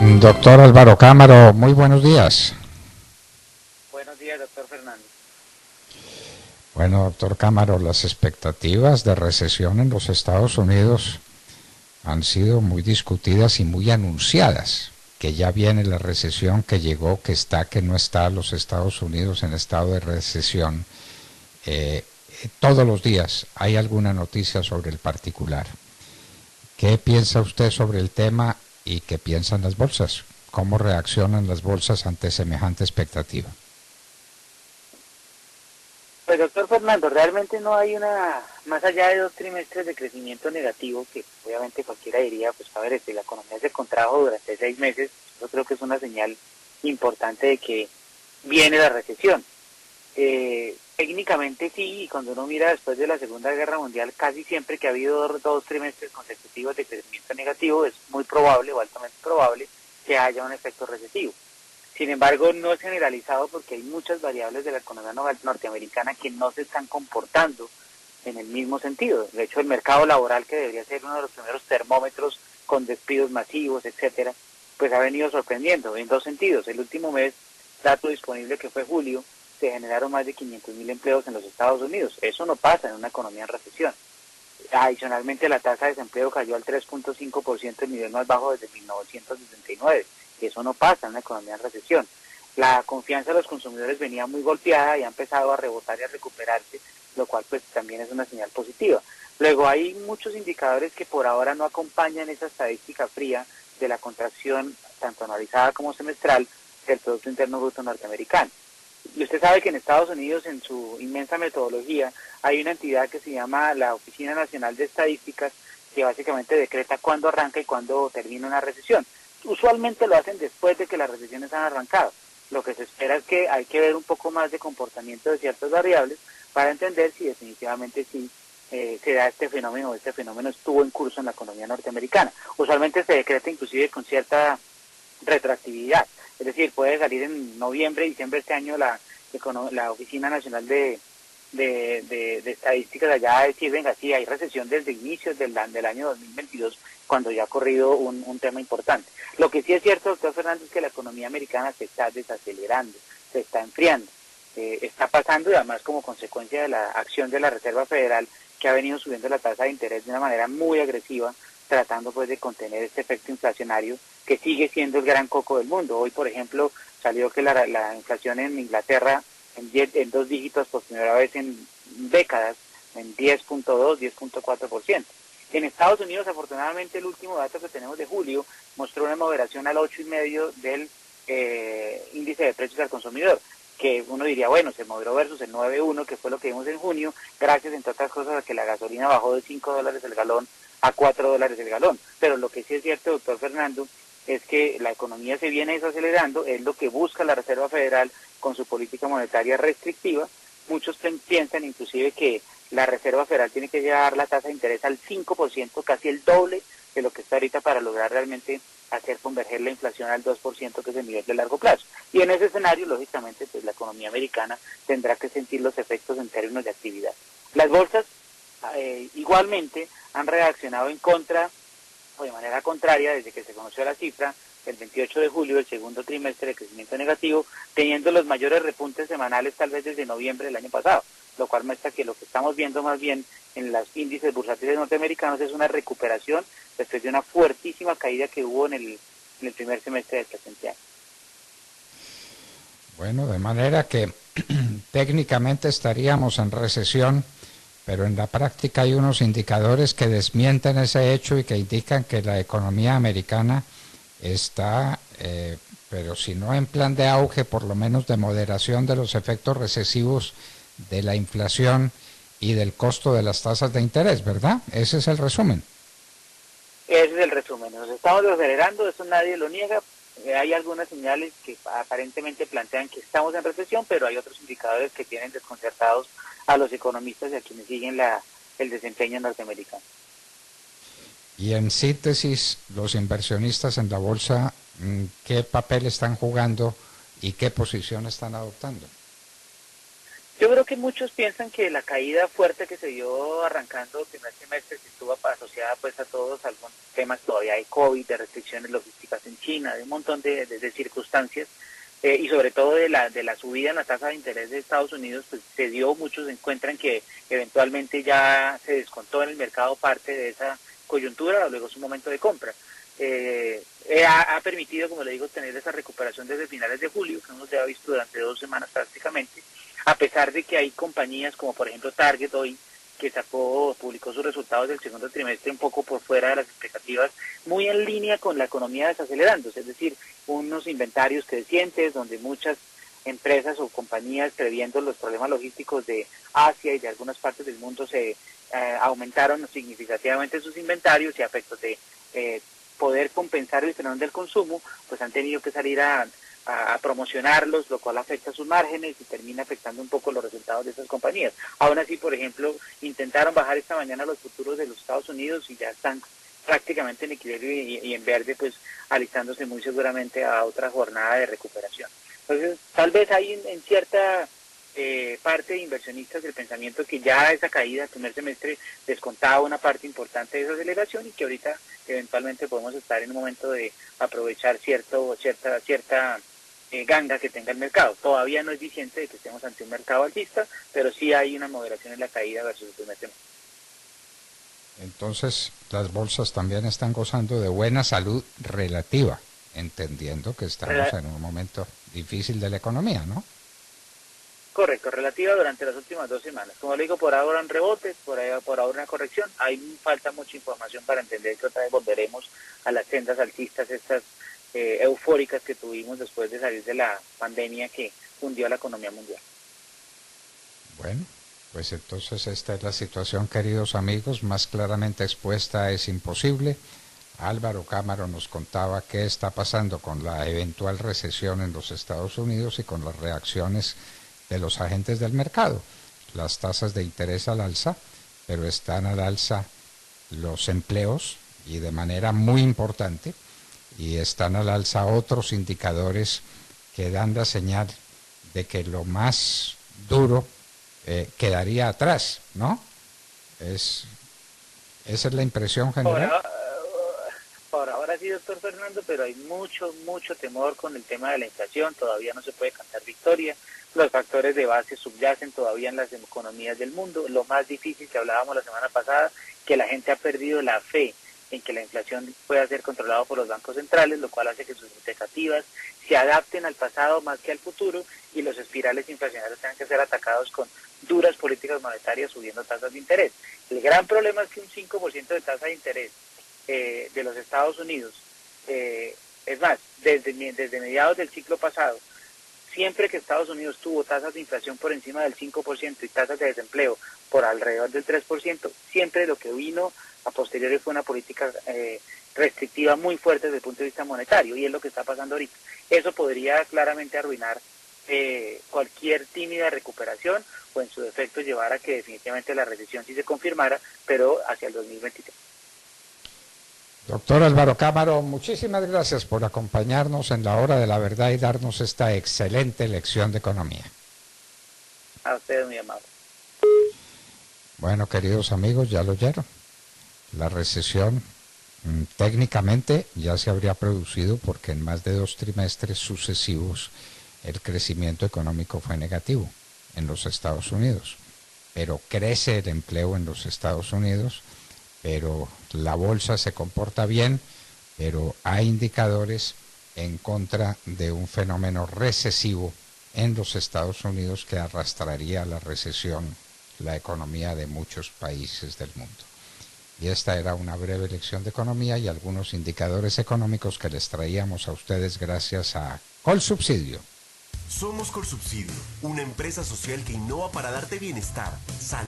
Doctor Álvaro Cámara, muy buenos días. Buenos días, doctor Fernando. Bueno, doctor Cámara, las expectativas de recesión en los Estados Unidos han sido muy discutidas y muy anunciadas. Que ya viene la recesión, que llegó, que está, que no está, los Estados Unidos en estado de recesión. Eh, Todos los días hay alguna noticia sobre el particular. ¿Qué piensa usted sobre el tema y qué piensan las bolsas? ¿Cómo reaccionan las bolsas ante semejante expectativa? Pues doctor Fernando, realmente no hay más allá de 2 trimestres de crecimiento negativo, que obviamente cualquiera diría, pues a ver, si la economía se contrajo durante 6 meses, yo creo que es una señal importante de que viene la recesión. Técnicamente sí, y cuando uno mira después de la Segunda Guerra Mundial, casi siempre que ha habido 2 trimestres consecutivos de crecimiento negativo, es muy probable o altamente probable que haya un efecto recesivo. Sin embargo, no es generalizado porque hay muchas variables de la economía norteamericana que no se están comportando en el mismo sentido. De hecho, el mercado laboral, que debería ser uno de los primeros termómetros con despidos masivos, etcétera, pues ha venido sorprendiendo en dos sentidos. El último mes, dato disponible que fue julio, se generaron más de 500.000 empleos en los Estados Unidos. Eso no pasa en una economía en recesión. Adicionalmente, la tasa de desempleo cayó al 3.5%, el nivel más bajo desde 1969. Y eso no pasa en una economía en recesión. La confianza de los consumidores venía muy golpeada y ha empezado a rebotar y a recuperarse, lo cual pues también es una señal positiva. Luego hay muchos indicadores que por ahora no acompañan esa estadística fría de la contracción, tanto anualizada como semestral, del Producto Interno Bruto norteamericano. Y usted sabe que en Estados Unidos, en su inmensa metodología, hay una entidad que se llama la Oficina Nacional de Estadísticas, que básicamente decreta cuándo arranca y cuándo termina una recesión. Usualmente lo hacen después de que las recesiones han arrancado. Lo que se espera es que hay que ver un poco más de comportamiento de ciertas variables para entender si definitivamente sí se da este fenómeno, o este fenómeno estuvo en curso en la economía norteamericana. Usualmente se decreta inclusive con cierta retroactividad. Es decir, puede salir en noviembre, diciembre de este año la Oficina Nacional de Estadísticas allá a decir, venga, sí, hay recesión desde inicios del año 2022, cuando ya ha corrido un tema importante. Lo que sí es cierto, doctor Fernández, es que la economía americana se está desacelerando, se está enfriando. Está pasando, y además como consecuencia de la acción de la Reserva Federal, que ha venido subiendo la tasa de interés de una manera muy agresiva, tratando pues de contener este efecto inflacionario que sigue siendo el gran coco del mundo. Hoy, por ejemplo, salió que la inflación en Inglaterra en 2 dígitos por primera vez en décadas, en 10.2, 10.4%. En Estados Unidos, afortunadamente, el último dato que tenemos de julio mostró una moderación al 8,5 del índice de precios al consumidor, que uno diría, bueno, se moderó versus el 9,1, que fue lo que vimos en junio, gracias, entre otras cosas, a que la gasolina bajó de $5 el galón a $4 el galón. Pero lo que sí es cierto, doctor Fernando, es que la economía se viene desacelerando, es lo que busca la Reserva Federal con su política monetaria restrictiva. Muchos piensan inclusive que la Reserva Federal tiene que llevar la tasa de interés al 5%, casi el doble de lo que está ahorita, para lograr realmente hacer converger la inflación al 2%, que es el nivel de largo plazo. Y en ese escenario, lógicamente, pues la economía americana tendrá que sentir los efectos en términos de actividad. Las bolsas igualmente han reaccionado en contra o de manera contraria desde que se conoció la cifra el 28 de julio, el segundo trimestre de crecimiento negativo, teniendo los mayores repuntes semanales tal vez desde noviembre del año pasado, lo cual muestra que lo que estamos viendo más bien en los índices bursátiles norteamericanos es una recuperación después de una fuertísima caída que hubo en el primer semestre del presente año. Bueno, de manera que técnicamente estaríamos en recesión, pero en la práctica hay unos indicadores que desmienten ese hecho y que indican que la economía americana está, pero si no en plan de auge, por lo menos de moderación de los efectos recesivos de la inflación y del costo de las tasas de interés, ¿verdad? Ese es el resumen. Ese es el resumen. Nos estamos acelerando, eso nadie lo niega. Hay algunas señales que aparentemente plantean que estamos en recesión, pero hay otros indicadores que tienen desconcertados a los economistas y a quienes siguen el desempeño norteamericano. Y en síntesis, los inversionistas en la bolsa, ¿qué papel están jugando y qué posición están adoptando? Yo creo que muchos piensan que la caída fuerte que se dio arrancando el primer semestre, que estuvo asociada pues a todos algunos temas todavía de COVID, de restricciones logísticas en China, de un montón de circunstancias, y sobre todo de la subida en la tasa de interés de Estados Unidos, pues se dio, muchos encuentran que eventualmente ya se descontó en el mercado parte de esa coyuntura, luego es un momento de compra. Ha permitido, como le digo, tener esa recuperación desde finales de julio, que hemos ya visto durante 2 semanas prácticamente, a pesar de que hay compañías como por ejemplo Target hoy, que publicó sus resultados del segundo trimestre un poco por fuera de las expectativas, muy en línea con la economía desacelerándose, es decir, unos inventarios crecientes donde muchas empresas o compañías, previendo los problemas logísticos de Asia y de algunas partes del mundo, se aumentaron significativamente sus inventarios y a efectos de poder compensar el fenómeno del consumo, pues han tenido que salir a promocionarlos, lo cual afecta sus márgenes y termina afectando un poco los resultados de esas compañías. Aún así, por ejemplo, intentaron bajar esta mañana los futuros de los Estados Unidos y ya están prácticamente en equilibrio y en verde, pues alistándose muy seguramente a otra jornada de recuperación. Entonces, tal vez hay en cierta parte de inversionistas del pensamiento que ya esa caída del primer semestre descontaba una parte importante de esa aceleración y que ahorita eventualmente podemos estar en un momento de aprovechar cierta ganga que tenga el mercado. Todavía no es diciente de que estemos ante un mercado alcista, pero sí hay una moderación en la caída versus el primer semestre. Entonces, las bolsas también están gozando de buena salud relativa, entendiendo que estamos en un momento difícil de la economía, ¿no? Correcto, relativa durante las últimas 2 semanas. Como le digo, por ahora en rebotes, por ahora una corrección. Falta mucha información para entender que otra vez volveremos a las sendas alcistas, estas eufóricas que tuvimos después de salir de la pandemia que hundió a la economía mundial. Bueno, pues entonces esta es la situación, queridos amigos, más claramente expuesta es imposible. Álvaro Cámara nos contaba qué está pasando con la eventual recesión en los Estados Unidos y con las reacciones de los agentes del mercado. Las tasas de interés al alza, pero están al alza los empleos y de manera muy importante, y están al alza otros indicadores que dan la señal de que lo más duro quedaría atrás, ¿no? Esa es la impresión general. Por ahora sí, doctor Fernando, pero hay mucho temor con el tema de la inflación, todavía no se puede cantar victoria, los factores de base subyacen todavía en las economías del mundo, lo más difícil que hablábamos la semana pasada, que la gente ha perdido la fe en que la inflación pueda ser controlada por los bancos centrales, lo cual hace que sus expectativas se adapten al pasado más que al futuro y los espirales inflacionarios tengan que ser atacados con duras políticas monetarias subiendo tasas de interés. El gran problema es que un 5% de tasa de interés de los Estados Unidos, es más, desde mediados del ciclo pasado, siempre que Estados Unidos tuvo tasas de inflación por encima del 5% y tasas de desempleo por alrededor del 3%, siempre lo que vino a posteriori fue una política restrictiva muy fuerte desde el punto de vista monetario, y es lo que está pasando ahorita. Eso podría claramente arruinar cualquier tímida recuperación o en su defecto llevar a que definitivamente la recesión sí se confirmara, pero hacia el 2023. Doctor Álvaro Cámara, muchísimas gracias por acompañarnos en la hora de la verdad y darnos esta excelente lección de economía. A ustedes, muy amable. Bueno, queridos amigos, ya lo oyeron. La recesión técnicamente ya se habría producido porque en más de 2 trimestres sucesivos el crecimiento económico fue negativo en los Estados Unidos. Pero crece el empleo en los Estados Unidos, pero la bolsa se comporta bien, pero hay indicadores en contra de un fenómeno recesivo en los Estados Unidos que arrastraría a la recesión la economía de muchos países del mundo. Y esta era una breve lección de economía y algunos indicadores económicos que les traíamos a ustedes gracias a Colsubsidio. Somos Colsubsidio, una empresa social que innova para darte bienestar, salud.